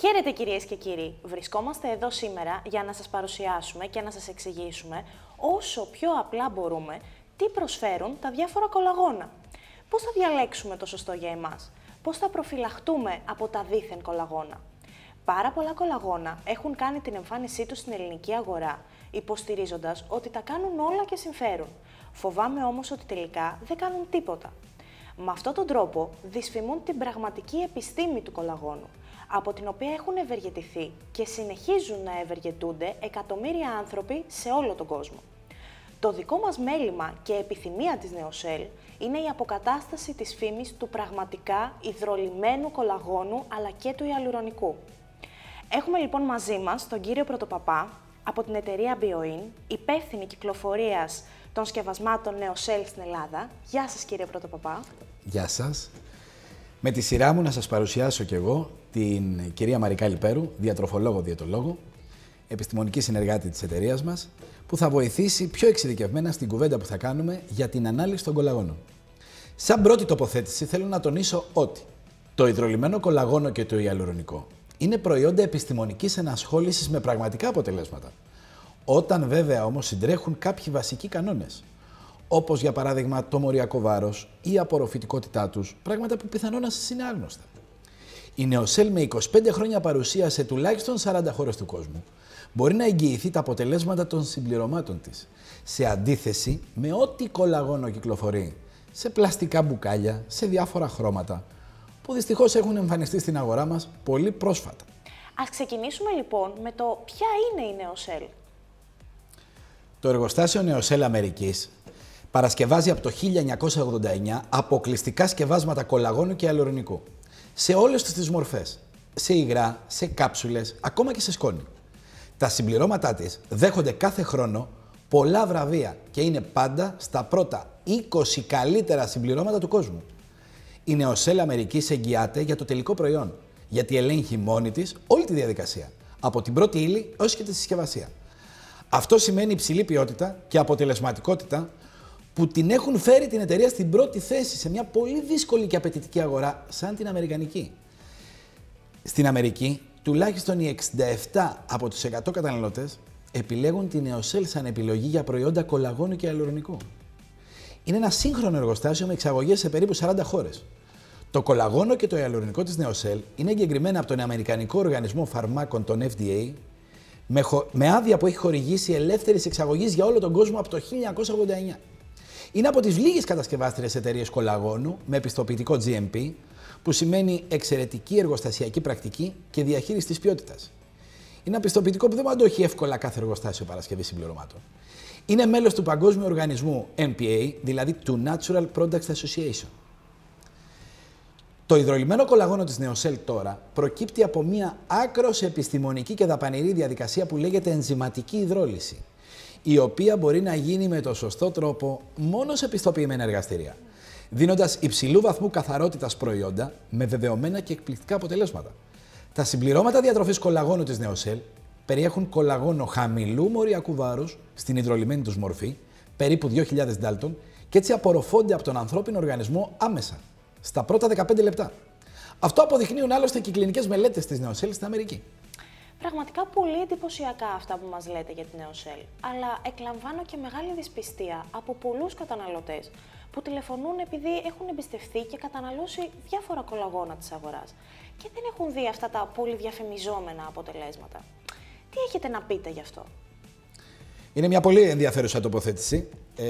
Χαίρετε κυρίες και κύριοι, βρισκόμαστε εδώ σήμερα για να σας παρουσιάσουμε και να σας εξηγήσουμε όσο πιο απλά μπορούμε τι προσφέρουν τα διάφορα κολαγόνα. Πώς θα διαλέξουμε το σωστό για εμάς, πώς θα προφυλαχτούμε από τα δίθεν κολαγόνα. Πάρα πολλά κολαγόνα έχουν κάνει την εμφάνισή τους στην ελληνική αγορά, υποστηρίζοντας ότι τα κάνουν όλα και συμφέρουν. Φοβάμαι όμως ότι τελικά δεν κάνουν τίποτα. Με αυτόν τον τρόπο δυσφημούν την πραγματική επιστήμη του κολαγόνου, από την οποία έχουν ευεργετηθεί και συνεχίζουν να ευεργετούνται εκατομμύρια άνθρωποι σε όλο τον κόσμο. Το δικό μας μέλημα και επιθυμία της Neocell είναι η αποκατάσταση της φήμης του πραγματικά υδρολυμμένου κολαγόνου αλλά και του ιαλουρονικού. Έχουμε λοιπόν μαζί μας τον κύριο Πρωτοπαπά από την εταιρεία BioIn, υπεύθυνη κυκλοφορίας των σκευασμάτων Neocell στην Ελλάδα. Γεια σας κύριε Πρωτοπαπά. Γεια σας. Με τη σειρά μου να σας παρουσιάσω κι εγώ την κυρία Μαρικάλη Πέρου, διατροφολόγο-διαιτολόγο, επιστημονική συνεργάτη της εταιρείας μας, που θα βοηθήσει πιο εξειδικευμένα στην κουβέντα που θα κάνουμε για την ανάλυση των κολαγόνων. Σαν πρώτη τοποθέτηση θέλω να τονίσω ότι το υδρολυμμένο κολαγόνο και το ιαλουρονικό είναι προϊόντα επιστημονικής ενασχόλησης με πραγματικά αποτελέσματα. Όταν βέβαια όμως συντρέχουν κάποιοι βασικοί κανόνες, όπως για παράδειγμα το μοριακό βάρος ή η απορροφητικότητά τους, πράγματα που πιθανόν να σας είναι άγνωστα. Η Neocell με 25 χρόνια παρουσία σε τουλάχιστον 40 χώρες του κόσμου μπορεί να εγγυηθεί τα αποτελέσματα των συμπληρωμάτων της, σε αντίθεση με ό,τι κολαγόνο κυκλοφορεί σε πλαστικά μπουκάλια, σε διάφορα χρώματα, που δυστυχώς έχουν εμφανιστεί στην αγορά μας πολύ πρόσφατα. Ας ξεκινήσουμε λοιπόν με το ποια είναι η Neocell. Το εργοστάσιο Neocell Αμερικής παρασκευάζει από το 1989 αποκλειστικά σκευάσματα κολαγόνου και ιαλουρονικού, σε όλες τις μορφές, σε υγρά, σε κάψουλες, ακόμα και σε σκόνη. Τα συμπληρώματά της δέχονται κάθε χρόνο πολλά βραβεία και είναι πάντα στα πρώτα 20 καλύτερα συμπληρώματα του κόσμου. Η Neocell Αμερικής εγγυάται για το τελικό προϊόν, γιατί ελέγχει μόνη της όλη τη διαδικασία, από την πρώτη ύλη έως και τη συσκευασία. Αυτό σημαίνει υψηλή ποιότητα και αποτελεσματικότητα που την έχουν φέρει την εταιρεία στην πρώτη θέση σε μια πολύ δύσκολη και απαιτητική αγορά σαν την αμερικανική. Στην Αμερική, τουλάχιστον οι 67 από τους 100 καταναλωτές επιλέγουν την Neocell σαν επιλογή για προϊόντα κολαγόνου και ιαλουρονικού. Είναι ένα σύγχρονο εργοστάσιο με εξαγωγές σε περίπου 40 χώρες. Το κολαγόνο και το ιαλουρονικό της Neocell είναι εγκεκριμένα από τον Αμερικανικό Οργανισμό Φαρμάκων, τον FDA, με άδεια που έχει χορηγήσει ελεύθερης εξαγωγής για όλο τον κόσμο από το 1989. Είναι από τις λίγες κατασκευάστριες εταιρείες κολαγόνου με επιστοποιητικό GMP, που σημαίνει εξαιρετική εργοστασιακή πρακτική και διαχείριση της ποιότητας. Είναι ένα πιστοποιητικό που δεν μπορεί να το έχει εύκολα κάθε εργοστάσιο παρασκευής συμπληρωμάτων. Είναι μέλος του Παγκόσμιου Οργανισμού NPA, δηλαδή του Natural Products Association. Το υδρολυμμένο κολαγόνο της Neocell τώρα προκύπτει από μια άκρως επιστημονική και δαπανηρή διαδικασία που λέγεται ενζηματική υδρόλυση, η οποία μπορεί να γίνει με το σωστό τρόπο μόνο σε πιστοποιημένα εργαστήρια, δίνοντας υψηλού βαθμού καθαρότητας προϊόντα με βεβαιωμένα και εκπληκτικά αποτελέσματα. Τα συμπληρώματα διατροφής κολαγόνου της Neocell περιέχουν κολαγόνο χαμηλού μοριακού βάρους στην υδρολυμμένη τους μορφή, περίπου 2.000 Dalton, και έτσι απορροφώνται από τον ανθρώπινο οργανισμό άμεσα, στα πρώτα 15 λεπτά. Αυτό αποδεικνύουν άλλωστε και οι κλινικές μελέτες της Neocell στην Αμερική. Πραγματικά πολύ εντυπωσιακά αυτά που μας λέτε για την Neocell, αλλά εκλαμβάνω και μεγάλη δυσπιστία από πολλούς καταναλωτές που τηλεφωνούν επειδή έχουν εμπιστευτεί και καταναλώσει διάφορα κολαγόνα της αγοράς και δεν έχουν δει αυτά τα πολύ διαφημιζόμενα αποτελέσματα. Τι έχετε να πείτε γι' αυτό? Είναι μια πολύ ενδιαφέρουσα τοποθέτηση.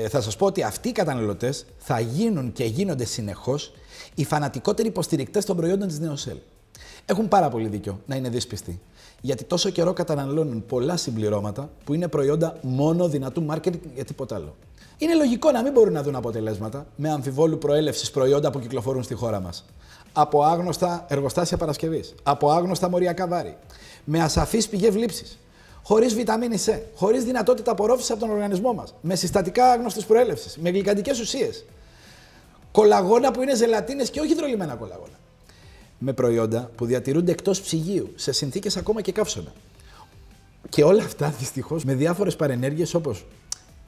Θα σας πω ότι αυτοί οι καταναλωτές θα γίνουν και γίνονται συνεχώς οι φανατικότεροι υποστηρικτές των προϊόντων της Neocell. Έχουν πάρα πολύ δίκιο να είναι δύσπιστοι, γιατί τόσο καιρό καταναλώνουν πολλά συμπληρώματα που είναι προϊόντα μόνο δυνατού marketing για τίποτα άλλο. Είναι λογικό να μην μπορούν να δουν αποτελέσματα με αμφιβόλου προέλευσης προϊόντα που κυκλοφορούν στη χώρα μας. Από άγνωστα εργοστάσια παρασκευής, από άγνωστα μοριακά βάρη, με ασαφείς πηγές λήψης, χωρίς βιταμίνη C, χωρίς δυνατότητα απορρόφησης από τον οργανισμό μας, με συστατικά άγνωστης προέλευσης, με γλυκαντικές ουσίες. Κολαγόνα που είναι ζελατίνες και όχι υδρολυμμένα κολαγόνα. Με προϊόντα που διατηρούνται εκτός ψυγείου, σε συνθήκες ακόμα και καύσωνα. Και όλα αυτά δυστυχώς με διάφορες παρενέργειες όπως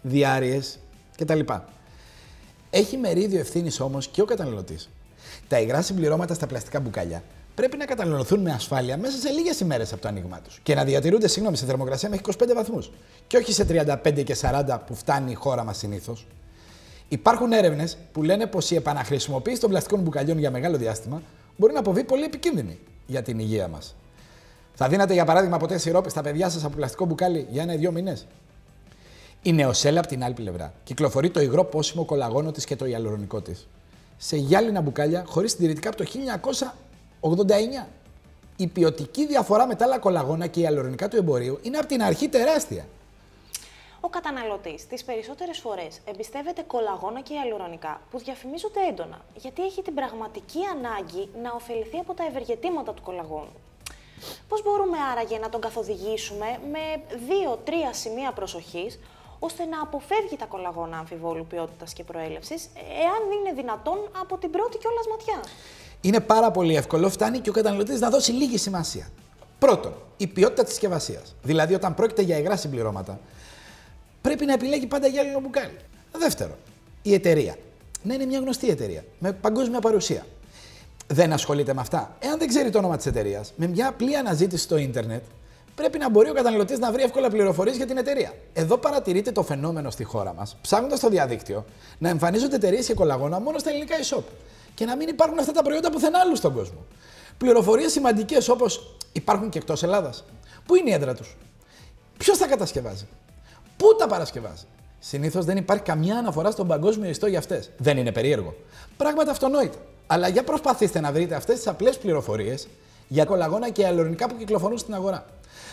διάρειες κτλ. Έχει μερίδιο ευθύνης όμως και ο καταναλωτής. Τα υγρά συμπληρώματα στα πλαστικά μπουκάλια πρέπει να καταναλωθούν με ασφάλεια μέσα σε λίγες ημέρες από το άνοιγμά τους και να διατηρούνται, σε θερμοκρασία μέχρι 25 βαθμούς και όχι σε 35 και 40 που φτάνει η χώρα μας συνήθως. Υπάρχουν έρευνες που λένε πως η επαναχρησιμοποίηση των πλαστικών μπουκαλιών για μεγάλο διάστημα μπορεί να αποβεί πολύ επικίνδυνη για την υγεία μας. Θα δίνατε για παράδειγμα ποτέ σιρόπι στα παιδιά σας από πλαστικό μπουκάλι για 1 ή 2 μήνες? Η Νεοσέλ από την άλλη πλευρά κυκλοφορεί το υγρό πόσιμο κολαγόνο της και το ιαλουρονικό της σε γυάλινα μπουκάλια χωρίς συντηρητικά από το 1989. Η ποιοτική διαφορά με τα άλλα κολαγόνα και ιαλουρονικά του εμπορίου είναι από την αρχή τεράστια. Ο καταναλωτής τις περισσότερες φορές εμπιστεύεται κολαγόνα και ιαλουρονικά που διαφημίζονται έντονα, γιατί έχει την πραγματική ανάγκη να ωφεληθεί από τα ευεργετήματα του κολαγόνου. Πώς μπορούμε άραγε να τον καθοδηγήσουμε με 2-3 σημεία προσοχής, ώστε να αποφεύγει τα κολαγόνα αμφιβόλου ποιότητας και προέλευσης, εάν είναι δυνατόν από την πρώτη κιόλας ματιά? Είναι πάρα πολύ εύκολο, φτάνει και ο καταναλωτής να δώσει λίγη σημασία. Πρώτον, η ποιότητα της συσκευασίας. Δηλαδή, όταν πρόκειται για υγρά συμπληρώματα, πρέπει να επιλέγει πάντα γυάλινο μπουκάλι. Δεύτερον, η εταιρεία. Να είναι μια γνωστή εταιρεία, με παγκόσμια παρουσία. Δεν ασχολείται με αυτά. Εάν δεν ξέρει το όνομα της εταιρείας, με μια απλή αναζήτηση στο ίντερνετ, πρέπει να μπορεί ο καταναλωτής να βρει εύκολα πληροφορίες για την εταιρεία. Εδώ παρατηρείται το φαινόμενο στη χώρα μας, ψάχνοντας στο διαδίκτυο, να εμφανίζονται εταιρείες και κολαγόνα μόνο στα ελληνικά e-shop και να μην υπάρχουν αυτά τα προϊόντα πουθενά άλλου στον κόσμο. Πληροφορίες σημαντικές όπως υπάρχουν και εκτός Ελλάδας. Πού είναι η έδρα τους? Ποιος τα κατασκευάζει? Πού τα παρασκευάζει? Συνήθως δεν υπάρχει καμιά αναφορά στον παγκόσμιο ιστό για αυτές. Δεν είναι περίεργο? Πράγματα αυτονόητα. Αλλά για προσπαθήστε να βρείτε αυτές τις απλές πληροφορίες για κολαγόνα και ιαλουρονικά που κυκλοφορούν στην αγορά.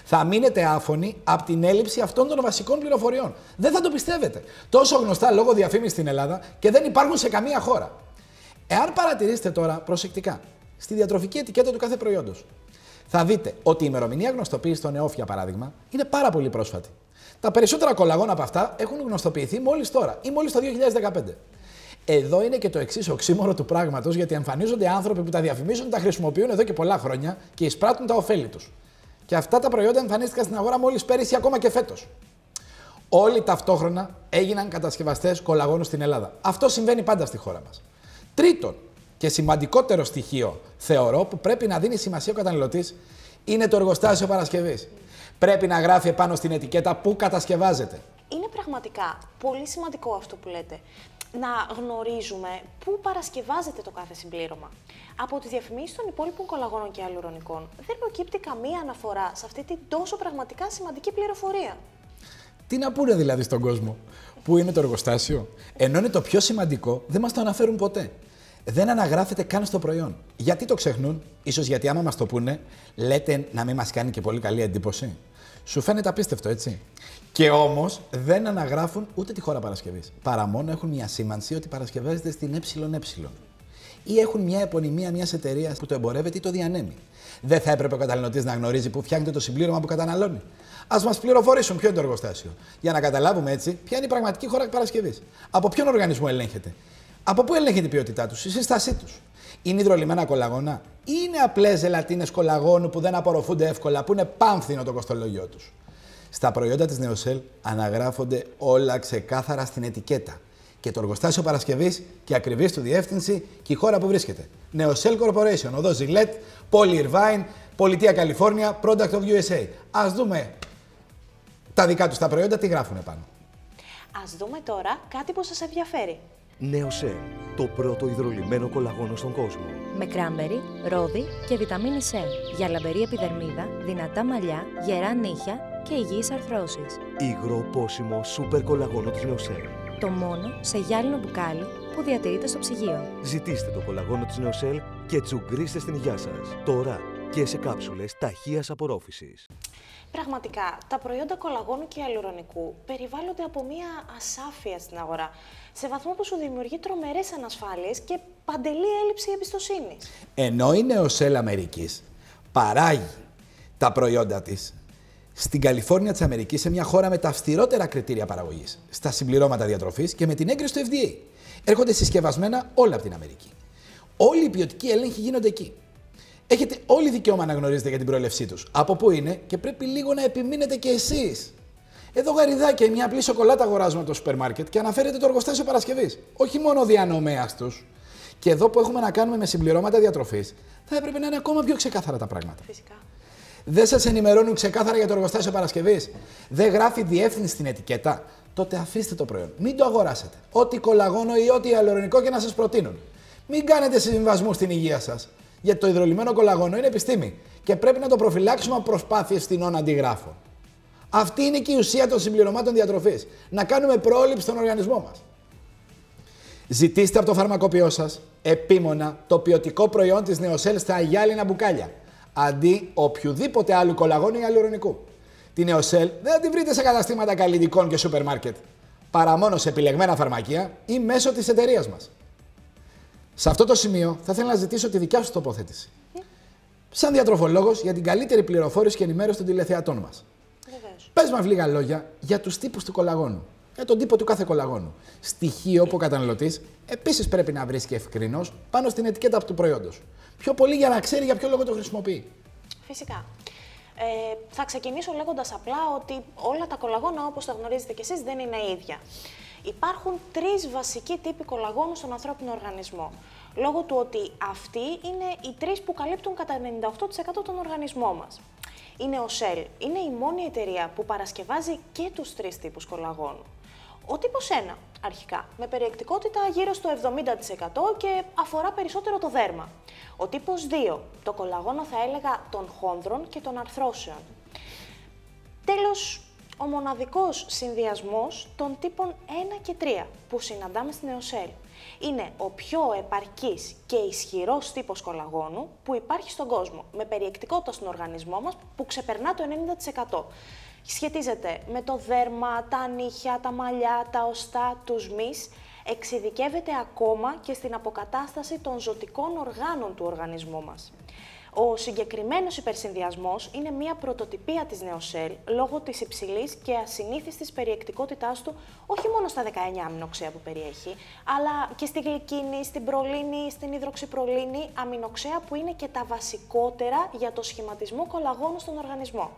Θα μείνετε άφωνοι από την έλλειψη αυτών των βασικών πληροφοριών. Δεν θα το πιστεύετε. Τόσο γνωστά λόγω διαφήμισης στην Ελλάδα και δεν υπάρχουν σε καμία χώρα. Εάν παρατηρήσετε τώρα προσεκτικά στη διατροφική ετικέτα του κάθε προϊόντος, θα δείτε ότι η ημερομηνία γνωστοποίησης των ΕΟΦ, για παράδειγμα, είναι πάρα πολύ πρόσφατη. Τα περισσότερα κολαγόνα από αυτά έχουν γνωστοποιηθεί μόλις τώρα ή μόλις το 2015. Εδώ είναι και το εξής οξύμορο του πράγματος, γιατί εμφανίζονται άνθρωποι που τα διαφημίζουν, τα χρησιμοποιούν εδώ και πολλά χρόνια και εισπράττουν τα ωφέλη τους. Και αυτά τα προϊόντα εμφανίστηκαν στην αγορά μόλις πέρυσι, ακόμα και φέτος. Όλοι ταυτόχρονα έγιναν κατασκευαστές κολαγόνου στην Ελλάδα. Αυτό συμβαίνει πάντα στη χώρα μας. Τρίτον και σημαντικότερο στοιχείο, θεωρώ, που πρέπει να δίνει σημασία ο καταναλωτής, είναι το εργοστάσιο παρασκευής. Πρέπει να γράφει επάνω στην ετικέτα πού κατασκευάζεται. Είναι πραγματικά πολύ σημαντικό αυτό που λέτε. Να γνωρίζουμε πού παρασκευάζεται το κάθε συμπλήρωμα. Από τις διαφημίσεις των υπόλοιπων κολαγόνων και ιαλουρονικών δεν προκύπτει καμία αναφορά σε αυτή την τόσο πραγματικά σημαντική πληροφορία. Τι να πούνε δηλαδή στον κόσμο? Πού είναι το εργοστάσιο? Ενώ είναι το πιο σημαντικό, δεν μας το αναφέρουν ποτέ. Δεν αναγράφεται καν στο προϊόν. Γιατί το ξεχνούν? Ίσως γιατί άμα μας το πούνε, λέτε να μην μας κάνει και πολύ καλή εντύπωση. Σου φαίνεται απίστευτο, έτσι? Και όμως δεν αναγράφουν ούτε τη χώρα παρασκευής. Παρά μόνο έχουν μια σήμανση ότι παρασκευάζεται στην ΕΕ. Ή έχουν μια επωνυμία μιας εταιρείας που το εμπορεύεται ή το διανέμει. Δεν θα έπρεπε ο καταναλωτής να γνωρίζει πού φτιάχνεται το συμπλήρωμα που καταναλώνει? Ας μας πληροφορήσουν ποιο είναι το εργοστάσιο. Για να καταλάβουμε έτσι ποια είναι η πραγματική χώρα παρασκευής. Από ποιον οργανισμό ελέγχεται? Από πού ελέγχεται η ποιότητά τους, η σύστασή τους? Είναι υδρολιμμένα κολαγόνα ή είναι απλές ζελατίνες κολαγόνου που δεν απορροφούνται εύκολα, που είναι πάμφθινο το κοστολογιό τους? Στα προϊόντα της Νεοσέλ αναγράφονται όλα ξεκάθαρα στην ετικέτα. Και το εργοστάσιο παρασκευής και ακριβής του διεύθυνση και η χώρα που βρίσκεται. Νεοσέλ Corporation, οδός Gillette, Πόλη Irvine, Πολιτεία Καλιφόρνια, Product of USA. Ας δούμε τα δικά τους τα προϊόντα, τι γράφουν επάνω. Ας δούμε τώρα κάτι που σας ενδιαφέρει. Νεοσέλ, το πρώτο υδρολιμμένο κολαγόνο στον κόσμο. Με κράμπερι, ρόδι και βιταμίνη C. Για λαμπερή επιδερμίδα, δυνατά μαλλιά, γερά νύχια και υγιείς αρθρώσεις. Υγρό πόσιμο σούπερ κολαγόνο της Νεοσέλ. Το μόνο σε γυάλινο μπουκάλι που διατηρείται στο ψυγείο. Ζητήστε το κολαγόνο της Νεοσέλ και τσουγκρίστε στην υγειά σας. Τώρα και σε κάψουλες ταχείας απορρόφησης. Πραγματικά, τα προϊόντα κολαγόνου και ιαλουρονικού περιβάλλονται από μία ασάφεια στην αγορά, σε βαθμό που σου δημιουργεί τρομερές ανασφάλειες και παντελή έλλειψη εμπιστοσύνης. Ενώ η Νεοσέλ Αμερικής παράγει τα προϊόντα της στην Καλιφόρνια της Αμερικής, σε μια χώρα με τα αυστηρότερα κριτήρια παραγωγής, στα συμπληρώματα διατροφής και με την έγκριση του FDA. Έρχονται συσκευασμένα όλα από την Αμερική. Όλοι οι ποιοτικοί έλεγχοι γίνονται εκεί. Έχετε όλοι δικαίωμα να γνωρίζετε για την προέλευσή τους. Από πού είναι και πρέπει λίγο να επιμείνετε κι εσείς. Εδώ γαριδάκια, μια απλή σοκολάτα αγοράζουμε από το σούπερ μάρκετ και αναφέρεται το εργοστάσιο παρασκευής. Όχι μόνο ο διανομέας τους. Και εδώ που έχουμε να κάνουμε με συμπληρώματα διατροφής, θα έπρεπε να είναι ακόμα πιο ξεκάθαρα τα πράγματα. Φυσικά. Δεν σας ενημερώνουν ξεκάθαρα για το εργοστάσιο παρασκευής. Δεν γράφει διεύθυνση στην ετικέτα. Τότε αφήστε το προϊόν. Μην το αγοράσετε. Ό,τι κολαγόνο ή ό,τι ιαλουρονικό και να σας προτείνουν. Μην κάνετε συμβιβασμούς στην υγεία σας. Γιατί το υδρολυμμένο κολαγόνο είναι επιστήμη και πρέπει να το προφυλάξουμε από προσπάθειες φθηνών αντιγράφων. Αυτή είναι και η ουσία των συμπληρωμάτων διατροφής. Να κάνουμε πρόληψη στον οργανισμό μας. Ζητήστε από το φαρμακοποιό σας επίμονα το ποιοτικό προϊόν της Νεοσέλ στα γυάλινα μπουκάλια, αντί οποιοδήποτε άλλου κολαγόνου ή ιαλουρονικού. Τη Νεοσέλ δεν θα τη βρείτε σε καταστήματα καλλιτικών και σούπερ μάρκετ, παρά μόνο σε επιλεγμένα φαρμακεία ή μέσω της εταιρείας μας. Σε αυτό το σημείο θα ήθελα να ζητήσω τη δικιά σου τοποθέτηση. Σαν διατροφολόγος για την καλύτερη πληροφόρηση και ενημέρωση των τηλεθεατών μας. Πες μας λίγα λόγια για τους τύπους του κολαγόνου. Για τον τύπο του κάθε κολαγόνου. Στοιχείο που ο καταναλωτής επίσης πρέπει να βρίσκει ευκρινώς πάνω στην ετικέτα του προϊόντος. Πιο πολύ για να ξέρει για ποιο λόγο το χρησιμοποιεί. Φυσικά. Θα ξεκινήσω λέγοντας απλά ότι όλα τα κολαγόνα, όπως τα γνωρίζετε κι εσείς, δεν είναι ίδια. Υπάρχουν 3 βασικοί τύποι κολαγόνου στον ανθρώπινο οργανισμό. Λόγω του ότι αυτοί είναι οι 3 που καλύπτουν κατά 98% τον οργανισμό μας. Η Νεοσέλ είναι η μόνη εταιρεία που παρασκευάζει και τους 3 τύπους κολαγόνου. Ο τύπος 1, αρχικά, με περιεκτικότητα γύρω στο 70% και αφορά περισσότερο το δέρμα. Ο τύπος 2, το κολαγόνο θα έλεγα των χόνδρων και των αρθρώσεων. Τέλος, ο μοναδικός συνδυασμός των τύπων 1 και 3 που συναντάμε στην Νεοσέλ. Είναι ο πιο επαρκής και ισχυρός τύπος κολαγόνου που υπάρχει στον κόσμο, με περιεκτικότητα στον οργανισμό μας που ξεπερνά το 90%. Σχετίζεται με το δέρμα, τα νύχια, τα μαλλιά, τα οστά, τους μυς, εξειδικεύεται ακόμα και στην αποκατάσταση των ζωτικών οργάνων του οργανισμού μας. Ο συγκεκριμένος υπερσυνδυασμός είναι μια πρωτοτυπία της Νεοσέλ λόγω της υψηλής και ασυνήθιστης περιεκτικότητάς του όχι μόνο στα 19 αμινοξέα που περιέχει, αλλά και στη γλυκίνη, στην προλίνη, στην υδροξυπρολίνη, αμινοξέα που είναι και τα βασικότερα για το σχηματισμό κολαγόνου στον οργανισμό.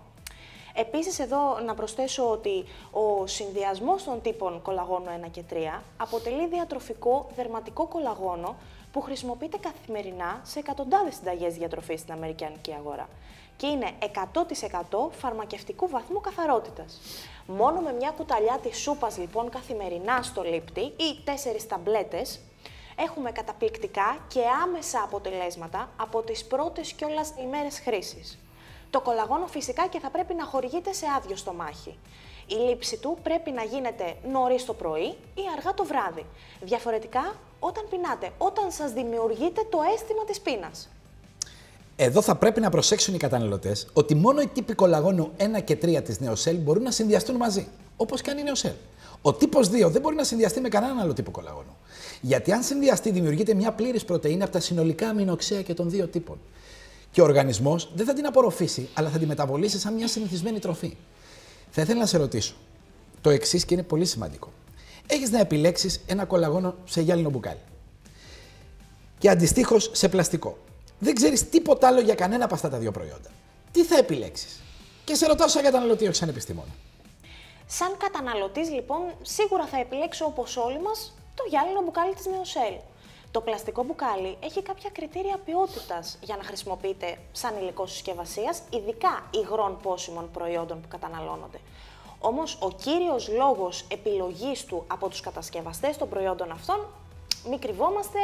Επίσης, εδώ να προσθέσω ότι ο συνδυασμός των τύπων κολαγόνου 1 και 3 αποτελεί διατροφικό δερματικό κολαγόνο που χρησιμοποιείται καθημερινά σε εκατοντάδες συνταγές διατροφής στην αμερικανική αγορά και είναι 100% φαρμακευτικού βαθμού καθαρότητας. Μόνο με μια κουταλιά της σούπας λοιπόν καθημερινά στο λίπτη ή 4 ταμπλέτες έχουμε καταπληκτικά και άμεσα αποτελέσματα από τις πρώτες κιόλας ημέρες χρήσης. Το κολαγόνο φυσικά και θα πρέπει να χορηγείται σε άδειο στομάχι. Η λήψη του πρέπει να γίνεται νωρίς το πρωί ή αργά το βράδυ. Διαφορετικά, όταν πεινάτε, όταν σας δημιουργείται το αίσθημα της πείνας. Εδώ θα πρέπει να προσέξουν οι καταναλωτές ότι μόνο οι τύποι κολαγόνου 1 και 3 της Νεοσέλ μπορούν να συνδυαστούν μαζί, όπως κάνει η Νεοσέλ. Ο τύπος 2 δεν μπορεί να συνδυαστεί με κανέναν άλλο τύπο κολαγόνου. Γιατί αν συνδυαστεί, δημιουργείται μια πλήρης πρωτεΐνη από τα συνολικά αμινοξέα και των 2 τύπων. Και ο οργανισμός δεν θα την απορροφήσει, αλλά θα τη μεταβολήσει σαν μια συνηθισμένη τροφή. Θα ήθελα να σε ρωτήσω το εξής και είναι πολύ σημαντικό. Έχεις να επιλέξεις ένα κολαγόνο σε γυάλινο μπουκάλι και αντιστοίχως σε πλαστικό. Δεν ξέρεις τίποτα άλλο για κανένα από αυτά τα 2 προϊόντα. Τι θα επιλέξεις? Και σε ρωτάω σαν καταναλωτή, όχι σαν επιστήμονα. Σαν καταναλωτής, λοιπόν, σίγουρα θα επιλέξω όπως όλοι μας το γυάλινο μπουκάλι της Νεοσέλ. Το πλαστικό μπουκάλι έχει κάποια κριτήρια ποιότητας για να χρησιμοποιείται σαν υλικό συσκευασίας, ειδικά υγρών πόσιμων προϊόντων που καταναλώνονται. Όμως, ο κύριος λόγος επιλογής του από τους κατασκευαστές των προϊόντων αυτών, μη κρυβόμαστε,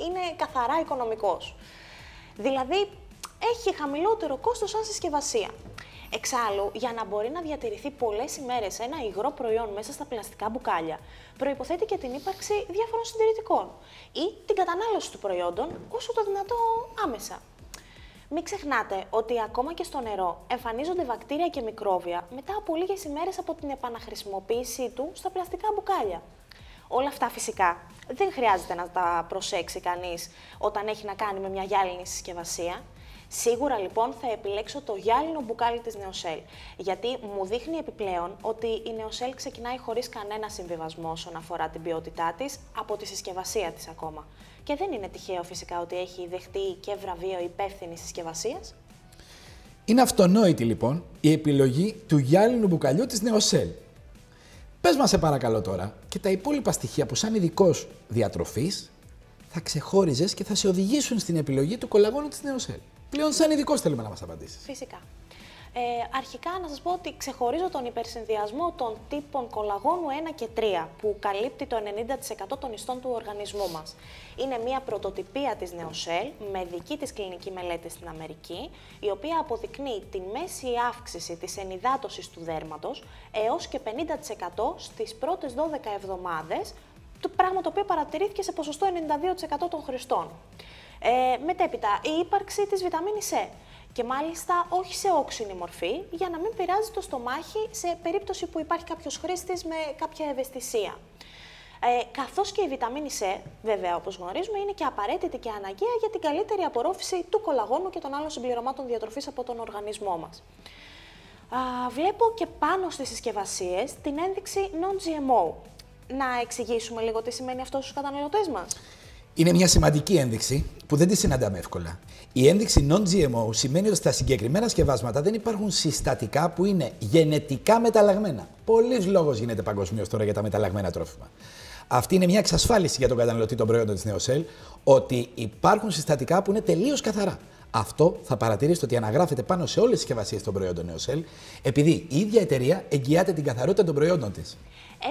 είναι καθαρά οικονομικός. Δηλαδή, έχει χαμηλότερο κόστος σαν συσκευασία. Εξάλλου, για να μπορεί να διατηρηθεί πολλές ημέρες ένα υγρό προϊόν μέσα στα πλαστικά μπουκάλια, προϋποθέτει και την ύπαρξη διάφορων συντηρητικών ή την κατανάλωση του προϊόντων όσο το δυνατό άμεσα. Μην ξεχνάτε ότι ακόμα και στο νερό εμφανίζονται βακτήρια και μικρόβια μετά από λίγες ημέρες από την επαναχρησιμοποίησή του στα πλαστικά μπουκάλια. Όλα αυτά φυσικά δεν χρειάζεται να τα προσέξει κανείς όταν έχει να κάνει με μια γυάλινη συσκευασία. Σίγουρα λοιπόν θα επιλέξω το γυάλινο μπουκάλι της Νεοσέλ, γιατί μου δείχνει επιπλέον ότι η Νεοσέλ ξεκινάει χωρίς κανένα συμβιβασμό όσον αφορά την ποιότητά της από τη συσκευασία της ακόμα. Και δεν είναι τυχαίο φυσικά ότι έχει δεχτεί και βραβείο υπεύθυνης συσκευασίας. Είναι αυτονόητη λοιπόν η επιλογή του γυάλινου μπουκαλιού της Νεοσέλ. Πες μας σε παρακαλώ τώρα και τα υπόλοιπα στοιχεία που σαν ειδικός διατροφής θα ξεχώριζες και θα σε οδηγήσουν στην επιλογή του κολαγόνου της Νεοσέλ? Πλέον, σαν ειδικός, θέλουμε να μας απαντήσεις. Φυσικά. Αρχικά να σας πω ότι ξεχωρίζω τον υπερσυνδυασμό των τύπων κολαγόνου 1 και 3, που καλύπτει το 90% των ιστών του οργανισμού μας. Είναι μια πρωτοτυπία της Νεοσέλ με δική της κλινική μελέτη στην Αμερική, η οποία αποδεικνύει τη μέση αύξηση της ενυδάτωσης του δέρματος έως και 50% στις πρώτες 12 εβδομάδες, το πράγμα το οποίο παρατηρήθηκε σε ποσοστό 92% των χρηστών. Μετέπειτα, η ύπαρξη της βιταμίνης C. Και μάλιστα όχι σε όξινη μορφή, για να μην πειράζει το στομάχι σε περίπτωση που υπάρχει κάποιος χρήστης με κάποια ευαισθησία. Καθώς και η βιταμίνη C, βέβαια όπως γνωρίζουμε, είναι και απαραίτητη και αναγκαία για την καλύτερη απορρόφηση του κολαγόνου και των άλλων συμπληρωμάτων διατροφής από τον οργανισμό μας. Βλέπω και πάνω στις συσκευασίες την ένδειξη non-GMO. Να εξηγήσουμε λίγο τι σημαίνει αυτό στους καταναλωτές μας. Είναι μια σημαντική ένδειξη που δεν τη συναντάμε εύκολα. Η ένδειξη non-GMO σημαίνει ότι στα συγκεκριμένα σκευάσματα δεν υπάρχουν συστατικά που είναι γενετικά μεταλλαγμένα. Πολλής λόγος γίνεται παγκοσμίως τώρα για τα μεταλλαγμένα τρόφιμα. Αυτή είναι μια εξασφάλιση για τον καταναλωτή των προϊόντων της Νεοσέλ, ότι υπάρχουν συστατικά που είναι τελείως καθαρά. Αυτό θα παρατηρήσετε ότι αναγράφεται πάνω σε όλες τις συσκευασίες των προϊόντων Νεοσέλ, επειδή η ίδια εταιρεία εγγυάται την καθαρότητα των προϊόντων της.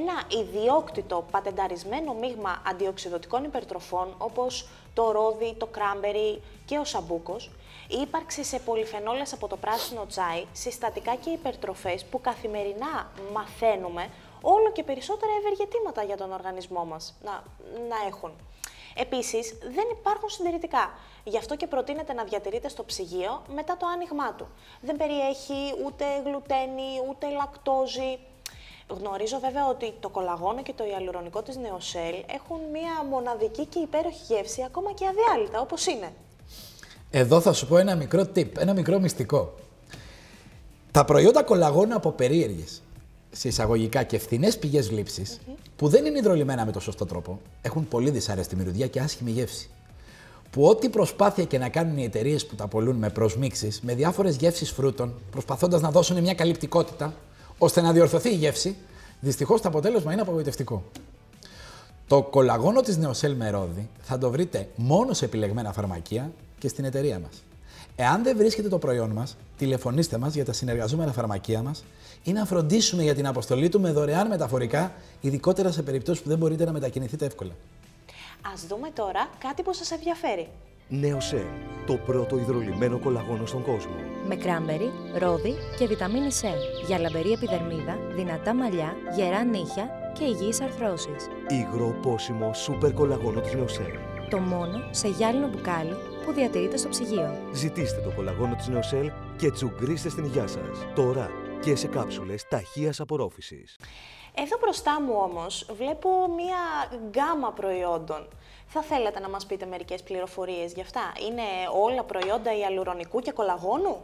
Ένα ιδιόκτητο πατενταρισμένο μείγμα αντιοξυδοτικών υπερτροφών, όπως το ρόδι, το κράμπερι και ο σαμπούκος, η ύπαρξη σε πολυφενόλες από το πράσινο τσάι, συστατικά και υπερτροφές που καθημερινά μαθαίνουμε όλο και περισσότερα ευεργετήματα για τον οργανισμό μας να έχουν. Επίσης, δεν υπάρχουν συντηρητικά. Γι' αυτό και προτείνεται να διατηρείται στο ψυγείο μετά το άνοιγμά του. Δεν περιέχει ούτε γλουτένι, ούτε λακτόζη. Γνωρίζω βέβαια ότι το κολαγόνο και το ιαλουρονικό της Νεοσέλ έχουν μία μοναδική και υπέροχη γεύση, ακόμα και αδιάλειτα, όπως είναι. Εδώ θα σου πω ένα μικρό tip, ένα μικρό μυστικό. Τα προϊόντα κολαγόνου από περίεργες, σε εισαγωγικά και φθηνές πηγές λήψης, που δεν είναι υδρολυμμένα με το σωστό τρόπο, έχουν πολύ δυσάρεστη μυρωδιά και άσχημη γεύση. Που ό,τι προσπάθεια και να κάνουν οι εταιρείες που τα πωλούν με προσμίξεις, με διάφορες γεύσεις φρούτων, προσπαθώντας να δώσουν μια καλυπτικότητα, ώστε να διορθωθεί η γεύση, δυστυχώς το αποτέλεσμα είναι απογοητευτικό. Το κολαγόνο της Νεοσέλ με ρόδι θα το βρείτε μόνο σε επιλεγμένα φαρμακεία και στην εταιρεία μας. Εάν δεν βρίσκετε το προϊόν μας, τηλεφωνήστε μας για τα συνεργαζόμενα φαρμακεία μας ή να φροντίσουμε για την αποστολή του με δωρεάν μεταφορικά, ειδικότερα σε περιπτώσεις που δεν μπορείτε να μετακινηθείτε εύκολα. Ας δούμε τώρα κάτι που σας ενδιαφέρει. Νεοσέλ, το πρώτο υδρολυμμένο κολαγόνο στον κόσμο. Με κράμπερι, ρόδι και βιταμίνη C για λαμπερή επιδερμίδα, δυνατά μαλλιά, γερά νύχια και υγιείς αρθρώσεις. Υγρό πόσιμο σούπερ κολαγόνο της Νεοσέλ. Το μόνο σε γυάλινο μπουκάλι που διατηρείται στο ψυγείο. Ζητήστε το κολαγόνο της Νεοσέλ και τσουγκρίστε στην υγειά σας. Τώρα και σε κάψουλες ταχείας απορρόφησης. Εδώ μπροστά μου όμως βλέπω μία γκάμα προϊόντων. Θα θέλατε να μας πείτε μερικές πληροφορίες γι' αυτά? Είναι όλα προϊόντα ιαλουρονικού και κολαγόνου?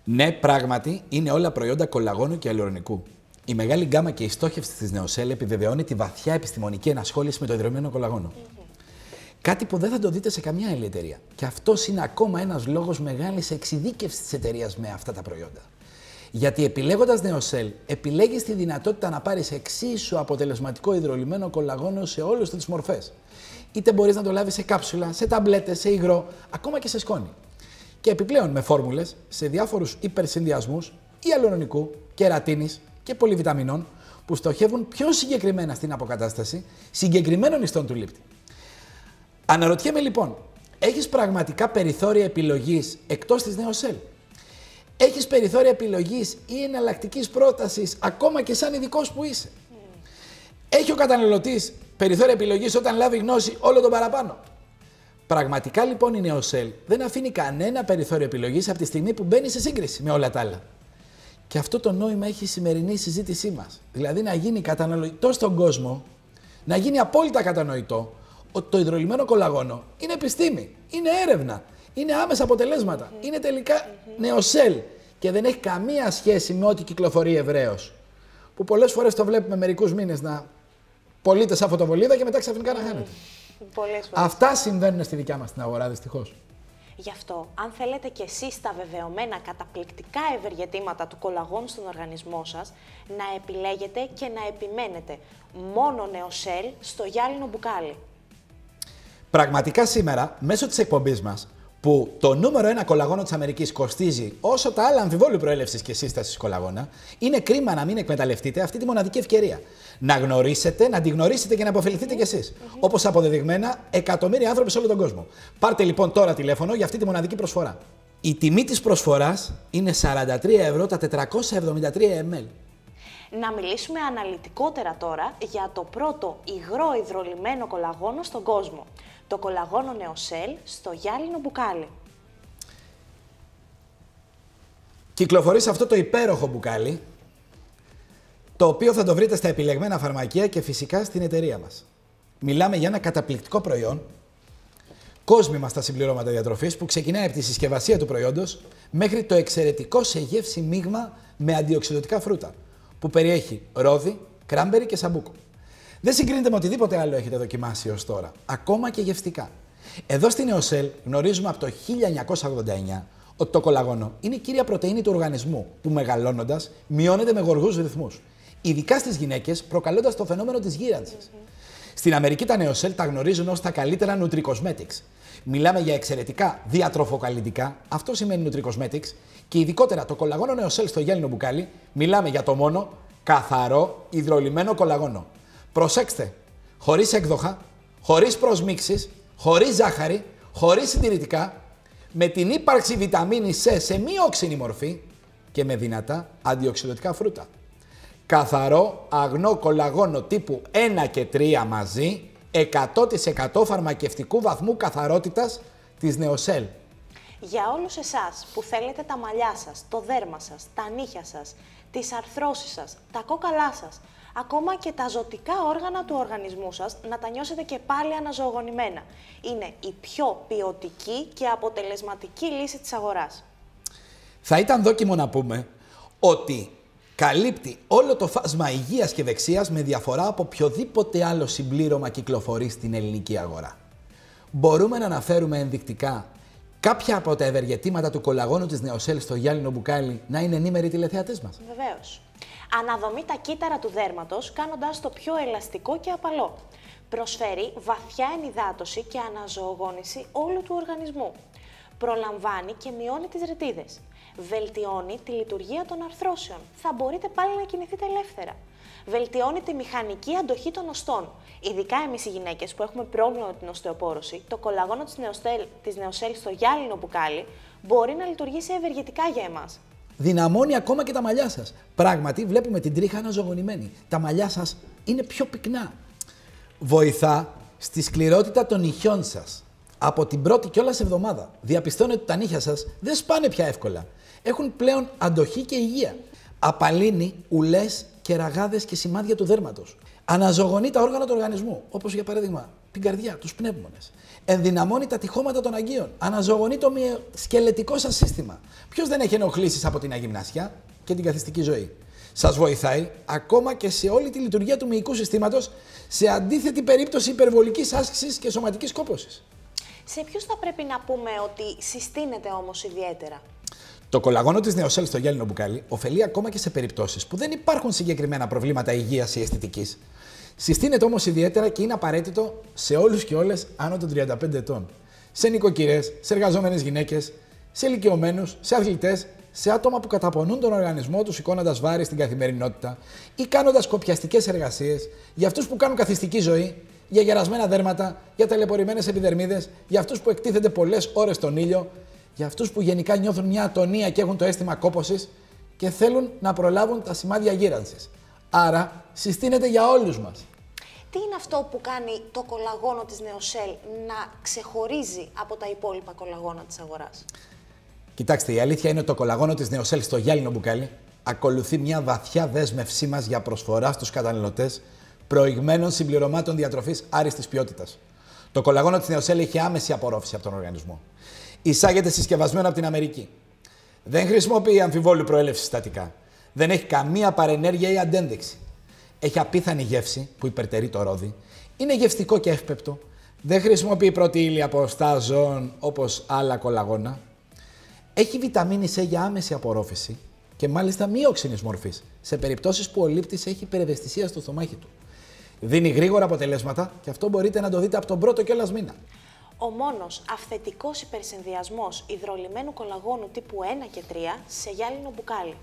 Ναι, πράγματι, είναι όλα προϊόντα κολαγόνου και ιαλουρονικού. Η μεγάλη γκάμα και η στόχευση της Νεοσέλ επιβεβαιώνει τη βαθιά επιστημονική ενασχόληση με το υδρωμένο κολαγόνο. Κάτι που δεν θα το δείτε σε καμιά άλλη εταιρεία. Και αυτός είναι ακόμα ένας λόγος μεγάλης εξειδίκευσης της εταιρείας με αυτά τα προϊόντα. Γιατί επιλέγοντας Νεοσέλ, επιλέγεις τη δυνατότητα να πάρεις εξίσου αποτελεσματικό υδρολυμμένο κολαγόνο σε όλες τις μορφές. Είτε μπορείς να το λάβεις σε κάψουλα, σε ταμπλέτες, σε υγρό, ακόμα και σε σκόνη. Και επιπλέον με φόρμουλες σε διάφορους υπερσυνδυασμούς ιαλουρονικού, κερατίνης και πολυβιταμινών που στοχεύουν πιο συγκεκριμένα στην αποκατάσταση συγκεκριμένων ιστών του λήπτη. Αναρωτιέμαι λοιπόν, έχεις πραγματικά περιθώρια επιλογής εκτός της Νεοσέλ? Έχεις περιθώρια επιλογής ή εναλλακτικής πρότασης ακόμα και σαν ειδικός που είσαι? Έχει ο καταναλωτής περιθώρια επιλογής όταν λάβει γνώση όλο τον παραπάνω? Πραγματικά λοιπόν η Νεοσέλ δεν αφήνει κανένα περιθώριο επιλογής από τη στιγμή που μπαίνει σε σύγκριση με όλα τα άλλα. Και αυτό το νόημα έχει η σημερινή συζήτησή μας. Δηλαδή να γίνει κατανοητό στον κόσμο, να γίνει απόλυτα κατανοητό ότι το υδρολυμμένο κολαγόνο είναι επιστήμη, είναι έρευνα, είναι άμεσα αποτελέσματα, είναι τελικά Νεοσέλ και δεν έχει καμία σχέση με ό,τι κυκλοφορεί ευρέως. Που πολλές φορές το βλέπουμε μερικούς μήνες να πωλείται σαν φωτοβολίδα και μετά ξαφνικά να χάνεται. Αυτά συμβαίνουν στη δικιά μας την αγορά, δυστυχώς. Γι' αυτό, αν θέλετε κι εσείς τα βεβαιωμένα καταπληκτικά ευεργετήματα του κολαγόνου στον οργανισμό σας, να επιλέγετε και να επιμένετε μόνο Νεοσέλ στο γυάλινο μπουκάλι. Πραγματικά σήμερα, μέσω της εκπομπής μας, που το νούμερο 1 κολαγόνο της Αμερικής κοστίζει όσο τα άλλα αμφιβόλου προέλευσης και σύστασης κολαγόνα, είναι κρίμα να μην εκμεταλλευτείτε αυτή τη μοναδική ευκαιρία. Να γνωρίσετε, να τη γνωρίσετε και να αποφεληθείτε κι εσείς. Όπως αποδεδειγμένα εκατομμύρια άνθρωποι σε όλο τον κόσμο. Πάρτε λοιπόν τώρα τηλέφωνο για αυτή τη μοναδική προσφορά. Η τιμή της προσφοράς είναι 43 ευρώ τα 473 ml. Να μιλήσουμε αναλυτικότερα τώρα για το πρώτο υγρό υδρολυμμένο κολαγόνο στον κόσμο. Το κολαγόνο Neocell στο γυάλινο μπουκάλι. Κυκλοφορεί σε αυτό το υπέροχο μπουκάλι, το οποίο θα το βρείτε στα επιλεγμένα φαρμακεία και φυσικά στην εταιρεία μας. Μιλάμε για ένα καταπληκτικό προϊόν, κόσμημα στα συμπληρώματα διατροφής, που ξεκινάει από τη συσκευασία του προϊόντος μέχρι το εξαιρετικό σε γεύση μείγμα με αντιοξυδωτικά φρούτα, που περιέχει ρόδι, κράμπερι και σαμπούκο. Δεν συγκρίνεται με οτιδήποτε άλλο έχετε δοκιμάσει ως τώρα, ακόμα και γευστικά. Εδώ στην Neocell γνωρίζουμε από το 1989 ότι το κολαγόνο είναι η κύρια πρωτεΐνη του οργανισμού, που μεγαλώνοντας μειώνεται με γοργούς ρυθμούς, ειδικά στις γυναίκες, προκαλώντας το φαινόμενο της γύρανσης. Στην Αμερική τα Neocell τα γνωρίζουν ως τα καλύτερα Nutri-Cosmetics. Μιλάμε για εξαιρετικά διατροφοκαλλιτικά, αυτό σημαίνει Nutri-Cosmetics, και ειδικότερα το κολαγόνο Neocell στο γυάλινο μπουκάλι, μιλάμε για το μόνο καθαρό υδρολυμμένο κολαγόνο. Προσέξτε, χωρίς έκδοχα, χωρίς προσμίξεις, χωρίς ζάχαρη, χωρίς συντηρητικά, με την ύπαρξη βιταμίνης C σε μη όξινη μορφή και με δυνατά αντιοξυδωτικά φρούτα. Καθαρό αγνό κολαγόνο τύπου 1 και 3 μαζί, 100% φαρμακευτικού βαθμού καθαρότητας της Neocell. Για όλους εσάς που θέλετε τα μαλλιά σας, το δέρμα σας, τα νύχια σας, τις αρθρώσεις σας, τα κόκαλά σας, ακόμα και τα ζωτικά όργανα του οργανισμού σας να τα νιώσετε και πάλι αναζωογονημένα. Είναι η πιο ποιοτική και αποτελεσματική λύση της αγοράς. Θα ήταν δόκιμο να πούμε ότι καλύπτει όλο το φάσμα υγείας και δεξίας με διαφορά από οποιοδήποτε άλλο συμπλήρωμα κυκλοφορεί στην ελληνική αγορά. Μπορούμε να αναφέρουμε ενδεικτικά κάποια από τα ευεργετήματα του κολαγόνου της Neocell στο γυάλινο μπουκάλι να είναι ενήμεροι τηλεθεατές μας. Βεβαίως. Αναδομεί τα κύτταρα του δέρματος κάνοντας το πιο ελαστικό και απαλό. Προσφέρει βαθιά ενυδάτωση και αναζωογόνηση όλου του οργανισμού. Προλαμβάνει και μειώνει τις ρετίδες. Βελτιώνει τη λειτουργία των αρθρώσεων. Θα μπορείτε πάλι να κινηθείτε ελεύθερα. Βελτιώνει τη μηχανική αντοχή των οστών. Ειδικά εμείς οι γυναίκες που έχουμε πρόβλημα με την οστεοπόρωση, το κολαγόνο της Neocell στο γυάλινο μπουκάλι μπορεί να λειτουργήσει ευεργετικά για εμάς. Δυναμώνει ακόμα και τα μαλλιά σας. Πράγματι, βλέπουμε την τρίχα αναζωογονημένη. Τα μαλλιά σας είναι πιο πυκνά. Βοηθά στη σκληρότητα των νυχιών σας. Από την πρώτη κιόλας εβδομάδα διαπιστώνετε ότι τα νύχια σας δεν σπάνε πια εύκολα. Έχουν πλέον αντοχή και υγεία. Απαλύνει ουλές και ραγάδες και σημάδια του δέρματος. Αναζωογονεί τα όργανα του οργανισμού, όπως για παράδειγμα την καρδιά, τους πνεύμονες. Ενδυναμώνει τα τυχώματα των αγκίων. Αναζωογονεί το σκελετικό σας σύστημα. Ποιος δεν έχει ενοχλήσεις από την αγυμνασιά και την καθιστική ζωή. Σας βοηθάει ακόμα και σε όλη τη λειτουργία του μυϊκού συστήματος, σε αντίθετη περίπτωση υπερβολικής άσκησης και σωματικής κόπωσης. Σε ποιους θα πρέπει να πούμε ότι συστήνεται όμως ιδιαίτερα? Το κολαγόνο της Neocell στο γυάλινο μπουκάλι ωφελεί ακόμα και σε περιπτώσεις που δεν υπάρχουν συγκεκριμένα προβλήματα υγείας ή αισθητικής. Συστήνεται όμως ιδιαίτερα και είναι απαραίτητο σε όλους και όλες άνω των 35 ετών. Σε νοικοκυρές, σε εργαζόμενες γυναίκες, σε ηλικιωμένους, σε αθλητές, σε άτομα που καταπονούν τον οργανισμό τους σηκώνοντας βάρη στην καθημερινότητα ή κάνοντας κοπιαστικές εργασίες, για αυτούς που κάνουν καθιστική ζωή, για γερασμένα δέρματα, για ταλαιπωρημένες επιδερμίδες, για αυτούς που εκτίθενται πολλές ώρες στον ήλιο, για αυτούς που γενικά νιώθουν μια ατονία και έχουν το αίσθημα κόπωσης και θέλουν να προλάβουν τα σημάδια γύρανσης. Άρα, συστήνεται για όλους μας. Τι είναι αυτό που κάνει το κολαγόνο της Neocell να ξεχωρίζει από τα υπόλοιπα κολαγόνα της αγοράς? Κοιτάξτε, η αλήθεια είναι ότι το κολαγόνο της Neocell στο γυάλινο μπουκάλι ακολουθεί μια βαθιά δέσμευσή μας για προσφορά στους καταναλωτές προηγμένων συμπληρωμάτων διατροφής άριστης ποιότητας. Το κολαγόνο της Neocell έχει άμεση απορρόφηση από τον οργανισμό. Εισάγεται συσκευασμένο από την Αμερική. Δεν χρησιμοποιεί αμφιβόλου προέλευση συστατικά. Δεν έχει καμία παρενέργεια ή αντένδειξη. Έχει απίθανη γεύση που υπερτερεί το ρόδι. Είναι γευστικό και εύπεπτο. Δεν χρησιμοποιεί πρώτη ύλη από οστά ζώων όπως άλλα κολαγόνα. Έχει βιταμίνη C για άμεση απορρόφηση και μάλιστα μη όξινης μορφής, σε περιπτώσεις που ο λήπτης έχει υπερευαισθησία στο στομάχι του. Δίνει γρήγορα αποτελέσματα και αυτό μπορείτε να το δείτε από τον πρώτο κιόλας μήνα. Ο μόνος αυθεντικός υπερσυνδυασμός υδρολυμμένου κολαγόνου τύπου 1 και 3 σε γυάλινο μπουκάλι.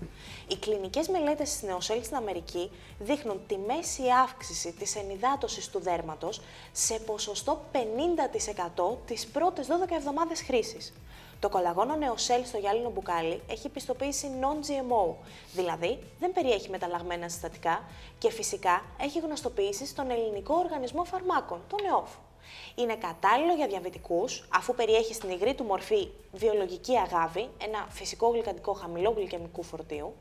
Οι κλινικές μελέτες της Neocell στην Αμερική δείχνουν τη μέση αύξηση της ενυδάτωσης του δέρματος σε ποσοστό 50% τις πρώτες 12 εβδομάδες χρήσης. Το κολαγόνο Neocell στο γυάλινο μπουκάλι έχει πιστοποίηση non-GMO, δηλαδή δεν περιέχει μεταλλαγμένα συστατικά και φυσικά έχει γνωστοποίηση στον Ελληνικό Οργανισμό Φαρμάκων, τον ΕΟΦ. Είναι κατάλληλο για διαβητικούς, αφού περιέχει στην υγρή του μορφή βιολογική αγάβη, ένα φυσικό γλυκαντικό χαμηλό γλυκαιμικού φορτίου.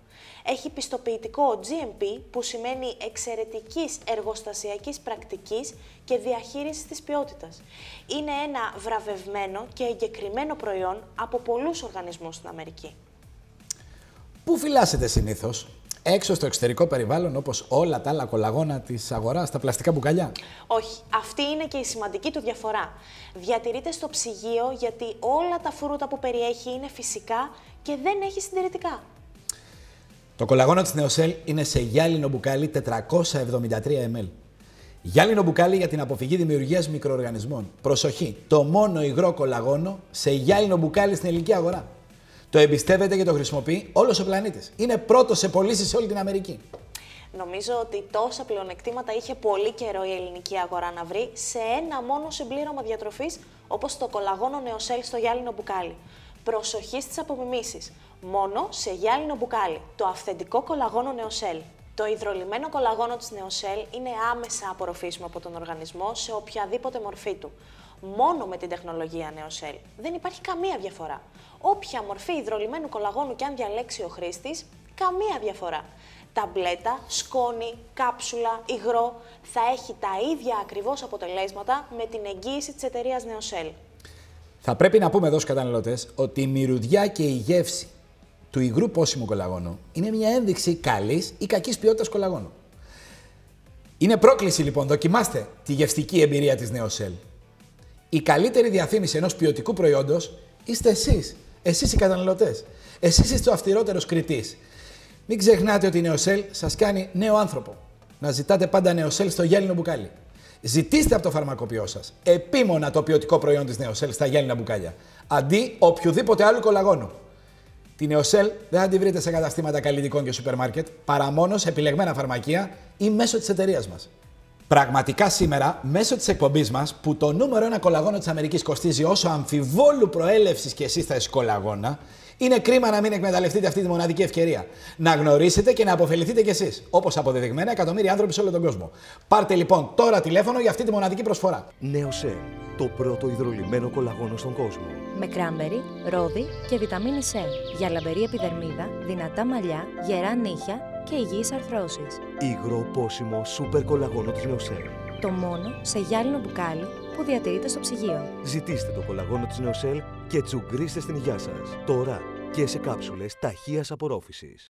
Έχει πιστοποιητικό GMP, που σημαίνει εξαιρετικής εργοστασιακής πρακτικής και διαχείρισης της ποιότητας. Είναι ένα βραβευμένο και εγκεκριμένο προϊόν από πολλούς οργανισμούς στην Αμερική. Πού φυλάσσετε συνήθως? Έξω στο εξωτερικό περιβάλλον, όπως όλα τα άλλα κολαγόνα της αγοράς, στα πλαστικά μπουκαλιά? Όχι, αυτή είναι και η σημαντική του διαφορά. Διατηρείται στο ψυγείο γιατί όλα τα φρούτα που περιέχει είναι φυσικά και δεν έχει συντηρητικά. Το κολαγόνο της Neocell είναι σε γυάλινο μπουκάλι 473 ml. Γυάλινο μπουκάλι για την αποφυγή δημιουργίας μικροοργανισμών. Προσοχή, το μόνο υγρό κολαγόνο σε γυάλινο μπουκάλι στην ελληνική αγορά. Το εμπιστεύεται και το χρησιμοποιεί όλος ο πλανήτης. Είναι πρώτος σε πωλήσεις σε όλη την Αμερική. Νομίζω ότι τόσα πλεονεκτήματα είχε πολύ καιρό η ελληνική αγορά να βρει σε ένα μόνο συμπλήρωμα διατροφής, όπως το κολαγόνο Neocell στο γυάλινο μπουκάλι. Προσοχή στις απομιμήσεις. Μόνο σε γυάλινο μπουκάλι. Το αυθεντικό κολαγόνο Neocell. Το υδρολυμμένο κολαγόνο της Neocell είναι άμεσα απορροφήσιμο από τον οργανισμό σε οποιαδήποτε μορφή του. Μόνο με την τεχνολογία Neocell. Δεν υπάρχει καμία διαφορά. Όποια μορφή υδρολυμμένου κολαγόνου και αν διαλέξει ο χρήστης, καμία διαφορά. Ταμπλέτα, σκόνη, κάψουλα, υγρό, θα έχει τα ίδια ακριβώς αποτελέσματα με την εγγύηση της εταιρείας Neocell. Θα πρέπει να πούμε εδώ στους καταναλωτές ότι η μυρωδιά και η γεύση του υγρού πόσιμου κολαγόνου είναι μια ένδειξη καλής ή κακής ποιότητας κολαγόνου. Είναι πρόκληση λοιπόν, δοκιμάστε τη γευστική εμπειρία της Neocell. Η καλύτερη διαφήμιση ενός ποιοτικού προϊόντος είστε εσείς. Εσείς οι καταναλωτές. Εσείς είστε ο αυστηρότερος κριτής. Μην ξεχνάτε ότι η Neocell σας κάνει νέο άνθρωπο. Να ζητάτε πάντα Neocell στο γυάλινο μπουκάλι. Ζητήστε από το φαρμακοποιό σας επίμονα το ποιοτικό προϊόν της Neocell στα γυάλινα μπουκάλια, αντί οποιοδήποτε άλλου κολαγόνου. Τη Neocell δεν θα τη βρείτε σε καταστήματα καλλιτικών και σούπερ μάρκετ, παρά μόνο σε επιλεγμένα φαρμακεία ή μέσω της εταιρείας μας. Πραγματικά σήμερα, μέσω της εκπομπής μας, που το νούμερο 1 κολαγόνο της Αμερικής κοστίζει όσο αμφιβόλου προέλευσης και σύστασης κολαγόνα, είναι κρίμα να μην εκμεταλλευτείτε αυτή τη μοναδική ευκαιρία. Να γνωρίσετε και να αποφεληθείτε κι εσείς, όπως αποδεδειγμένα εκατομμύρια άνθρωποι σε όλο τον κόσμο. Πάρτε λοιπόν τώρα τηλέφωνο για αυτή τη μοναδική προσφορά. Neocell, το πρώτο υδρολυμμένο κολαγόνο στον κόσμο. Με κράμπερι, ρόδι και βιταμίνη C. Για λαμπερή επιδερμίδα, δυνατά μαλλιά, γερά νύχια και υγιείς αρθρώσεις. Υγρό πόσιμο σούπερ κολαγόνο της Neocell. Το μόνο σε γυάλινο μπουκάλι που διατηρείται στο ψυγείο. Ζητήστε το κολαγόνο της Neocell και τσουγκρίστε στην υγειά σας. Τώρα και σε κάψουλες ταχείας απορρόφησης.